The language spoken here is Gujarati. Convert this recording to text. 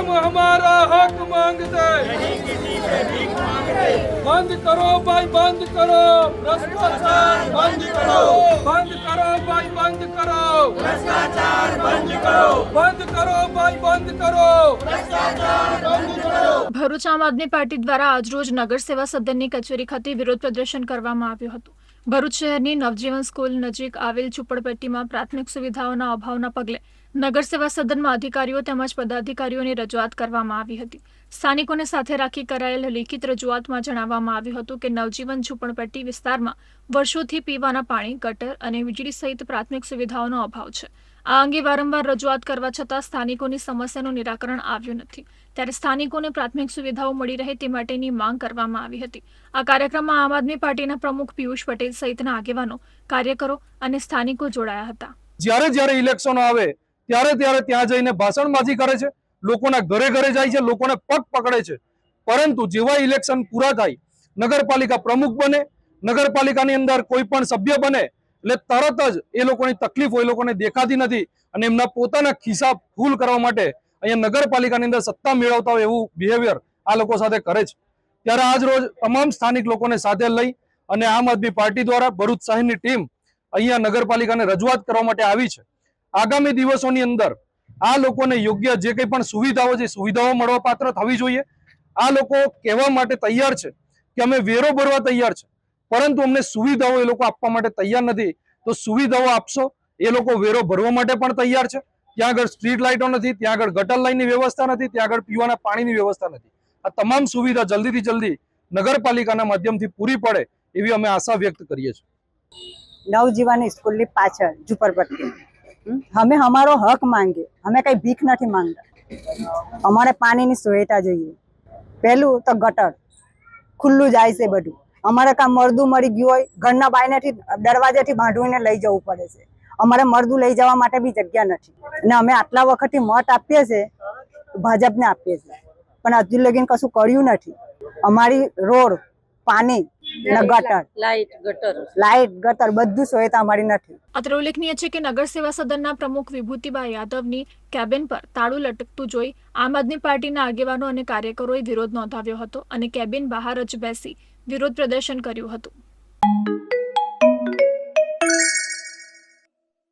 हम हमारा हक मांगते, बंद करो भाई बंद करो भ्रष्टाचार, बंद करो भाई बंद करो भ्रष्टाचार, बंद करो भाई बंद करो भ्रष्टाचार, बंद करो। ભરૂચ આમ આદમી પાર્ટી દ્વારા આજરોજ નગર સેવા સદનની કચેરી ખાતે વિરોધ પ્રદર્શન કરવામાં આવ્યું હતું। ભરૂચ શહેરની નવજીવન સ્કૂલ નજીક આવેલ ઝૂંપડપટ્ટીમાં પ્રાથમિક સુવિધાઓના અભાવના પગલે નગર સેવા સદનમાં અધિકારીઓ તેમજ પદાધિકારીઓની રજૂઆત કરવામાં આવી હતી। સ્થાનિકોને સાથે રાખી કરાયેલ લેખિત રજૂઆતમાં જણાવવામાં આવ્યું હતું કે નવજીવન ઝૂંપડપટ્ટી વિસ્તારમાં વર્ષોથી પીવાના પાણી, ગટર અને વીજળી સહિત પ્રાથમિક સુવિધાઓનો અભાવ છે। આ અંગે વારંવાર રજૂઆત કરવા છતાં સ્થાનિકોની સમસ્યાનું નિરાકરણ આવ્યું નથી, ત્યારે સ્થાનિકોને પ્રાથમિક સુવિધાઓ મળી રહે તે માટેની માંગ કરવામાં આવી હતી। આ કાર્યક્રમમાં આમ આદમી પાર્ટીના પ્રમુખ પિયુષ પટેલ સહિતના આગેવાનો, કાર્યકરો અને સ્થાનિકો જોડાયા હતા। જ્યારે ઇલેક્શનો આવે ત્યારે ત્યાં જઈને ભાષણબાજી કરે છે, લોકોના ઘરે ઘરે જાય છે, લોકોને પગ પકડે છે, પરંતુ જેવા ઇલેક્શન પૂરા થાય, નગરપાલિકા પ્રમુખ બને, નગરપાલિકાની અંદર કોઈ પણ સભ્ય બને એટલે તરત જ એ લોકોની તકલીફો એ લોકોને દેખાતી નથી અને એમના પોતાના ખિસ્સા ફૂલ કરવા માટે અહીંયા નગરપાલિકાની અંદર સત્તા મેળવતા હોય એવું બિહેવિયર આ લોકો સાથે કરે છે। ત્યારે આજ રોજ તમામ સ્થાનિક લોકોને સાથે લઈ અને આમ આદમી પાર્ટી દ્વારા ભરૂચ શહેરની ટીમ અહીંયા નગરપાલિકાને રજૂઆત કરવા માટે આવી છે। આગામી દિવસોની અંદર આ લોકોને યોગ્ય જે કંઈ પણ સુવિધાઓ છે, સુવિધાઓ મળવાપાત્ર થવી જોઈએ। આ લોકો કહેવા માટે તૈયાર છે કે અમે વેરો ભરવા તૈયાર છે, પરંતુ અમને સુવિધાઓ એ લોકો આપવા માટે તૈયાર નથી। તો સુવિધાઓ આપશો, એ લોકો વેરો ભરવા માટે પણ તૈયાર છે। ત્યાં આગળ સ્ટ્રીટ લાઇટો નથી, ત્યાં આગળ ગટર લાઇનની વ્યવસ્થા નથી, ત્યાં આગળ પીવાના પાણીની વ્યવસ્થા નથી। આ તમામ સુવિધા જલ્દીથી જલ્દી નગરપાલિકાના માધ્યમથી પૂરી પડે એવી અમે આશા વ્યક્ત કરીએ છીએ। नवजीवन स्कूल पाछळ झूपड़पट्टी हमें हमारो हक मांगे, हमें कई भीख नहीं मांगता। अमारे पानी की सुविधा જોઈએ। पहलू तो गटर खुल्लू जाए से बधु अमारे का मरदू मरी गયું હોય, ઘરના બાયનેથી દરવાજેથી બાંધીને લઈ જવું પડે છે। અમારે મરદું લઈ જવા માટે બી જગ્યા નથી અને અમે આટલા વખતથી મત આપીએ છે, ભાજપને આપીએ છે, પણ હજુ લગીન કશું કર્યું નથી। અમારી રોડ, પાણી, ગટર, લાઇટ, ગટર બધું સુવિધા અમારી નથી। અત્રે ઉલ્લેખનીય છે કે નગર સેવા સદનના પ્રમુખ વિભૂતિબા યાદવની કેબિન પર તાળું લટકતું જોઈ આમ આદમી પાર્ટીના આગેવાનો અને કાર્યકરોએ વિરોધ નોંધાવ્યો હતો અને કેબિન બહાર જ બેસી વિરોધ પ્રદર્શન કર્યું હતું।